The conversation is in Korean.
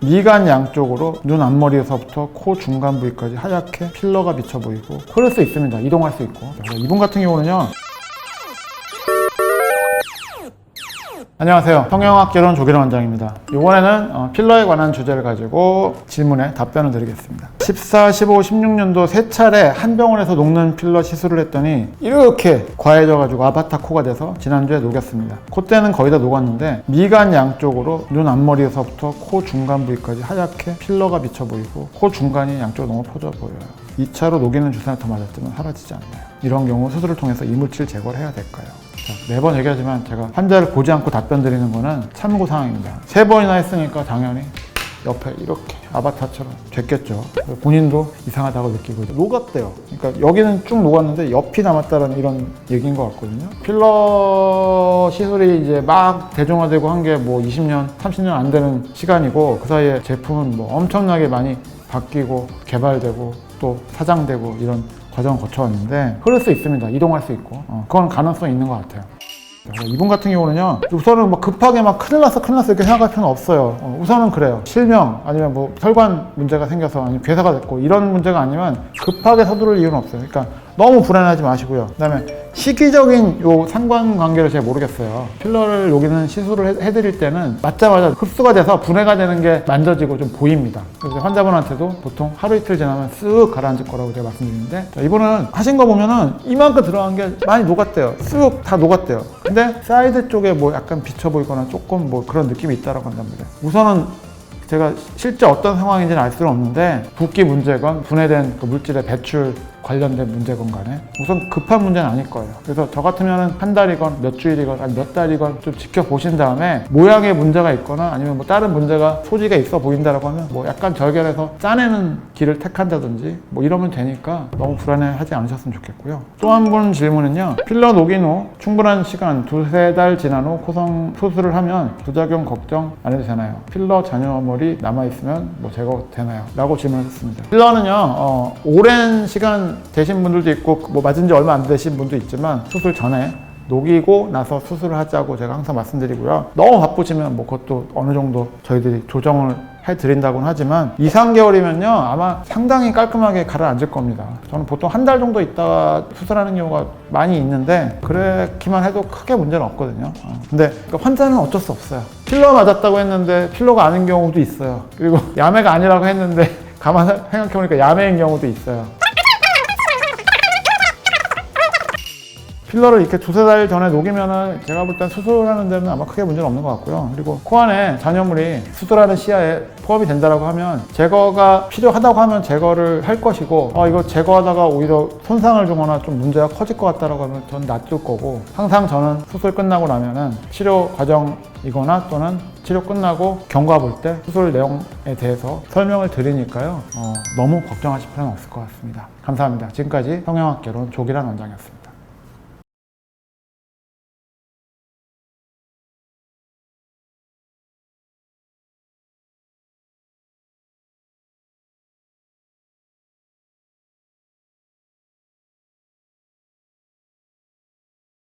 미간 양쪽으로 눈 앞머리에서부터 코 중간 부위까지 하얗게 필러가 비쳐 보이고 흐를 수 있습니다. 이동할 수 있고. 이분 같은 경우는요, 안녕하세요. 성형학개론 조기련 원장입니다. 이번에는 필러에 관한 주제를 가지고 질문에 답변을 드리겠습니다. 14, 15, 16년도 세 차례 한 병원에서 녹는 필러 시술을 했더니 이렇게 과해져가지고 아바타 코가 돼서 지난주에 녹였습니다. 콧대는 거의 다 녹았는데 미간 양쪽으로 눈 앞머리에서부터 코 중간 부위까지 하얗게 필러가 비쳐 보이고 코 중간이 양쪽으로 너무 퍼져 보여요. 2차로 녹이는 주사를 더 맞았지만 사라지지 않나요? 이런 경우 수술을 통해서 이물질 제거를 해야 될까요? 매번 얘기하지만 제가 환자를 보지 않고 답변 드리는 거는 참고사항입니다. 3번이나 했으니까 당연히 옆에 이렇게 아바타처럼 됐겠죠. 본인도 이상하다고 느끼고 녹았대요. 그러니까 여기는 쭉 녹았는데 옆이 남았다는 이런 얘기인 것 같거든요. 필러 시술이 이제 막 대중화되고 한 게 뭐 20년, 30년 안 되는 시간이고 그 사이에 제품은 뭐 엄청나게 많이 바뀌고 개발되고 또 사장되고 이런 과정을 거쳐왔는데 흐를 수 있습니다. 이동할 수 있고 그건 가능성이 있는 것 같아요. 이분 같은 경우는요, 우선은 막 급하게 막 큰일 났어 이렇게 생각할 필요는 없어요. 우선은 그래요. 실명 아니면 뭐 혈관 문제가 생겨서 아니면 괴사가 됐고 이런 문제가 아니면 급하게 서두를 이유는 없어요. 그러니까 너무 불안하지 마시고요. 그 다음에 시기적인 요 상관관계를 잘 모르겠어요. 필러를 녹이는 시술을 해드릴 때는 맞자마자 흡수가 돼서 분해가 되는 게 만져지고 좀 보입니다. 그래서 환자분한테도 보통 하루 이틀 지나면 쓱 가라앉을 거라고 제가 말씀드리는데, 이분은 하신 거 보면은 이만큼 들어간 게 많이 녹았대요. 쓱 다 녹았대요. 근데 사이드 쪽에 뭐 약간 비쳐 보이거나 조금 뭐 그런 느낌이 있다라고 한답니다. 우선은 제가 실제 어떤 상황인지는 알 수는 없는데 붓기 문제건 분해된 그 물질의 배출 관련된 문제건 간에 우선 급한 문제는 아닐 거예요. 그래서 저 같으면 한 달이건 몇 주일이건 아니 몇 달이건 좀 지켜보신 다음에 모양에 문제가 있거나 아니면 뭐 다른 문제가 소지가 있어 보인다라고 하면 뭐 약간 절견해서 짜내는 길을 택한다든지 뭐 이러면 되니까 너무 불안해하지 않으셨으면 좋겠고요. 또 한 분 질문은요, 필러 녹인 후 충분한 시간 2-3달 지난 후 코성 수술을 하면 부작용 걱정 안 해도 되나요? 필러 잔여물이 남아있으면 뭐 제거되나요? 라고 질문하셨습니다. 필러는요, 오랜 시간 되신 분들도 있고 뭐 맞은 지 얼마 안 되신 분도 있지만 수술 전에 녹이고 나서 수술을 하자고 제가 항상 말씀드리고요. 너무 바쁘시면 뭐 그것도 어느 정도 저희들이 조정을 해드린다고는 하지만 2-3개월이면요 아마 상당히 깔끔하게 가라앉을 겁니다. 저는 보통 한 달 정도 있다가 수술하는 경우가 많이 있는데 그렇기만 해도 크게 문제는 없거든요. 근데 환자는 어쩔 수 없어요. 필러 맞았다고 했는데 필러가 아닌 경우도 있어요. 그리고 야매가 아니라고 했는데 가만 생각해보니까 야매인 경우도 있어요. 필러를 이렇게 2-3달 전에 녹이면은 제가 볼 땐 수술하는 데는 아마 크게 문제는 없는 것 같고요. 그리고 코 안에 잔여물이 수술하는 시야에 포함이 된다라고 하면 제거가 필요하다고 하면 제거를 할 것이고 이거 제거하다가 오히려 손상을 주거나 좀 문제가 커질 것 같다라고 하면 저는 놔둘 거고, 항상 저는 수술 끝나고 나면은 치료 과정이거나 또는 치료 끝나고 경과 볼 때 수술 내용에 대해서 설명을 드리니까요. 너무 걱정하실 필요는 없을 것 같습니다. 감사합니다. 지금까지 성형학개론 조기련 원장이었습니다.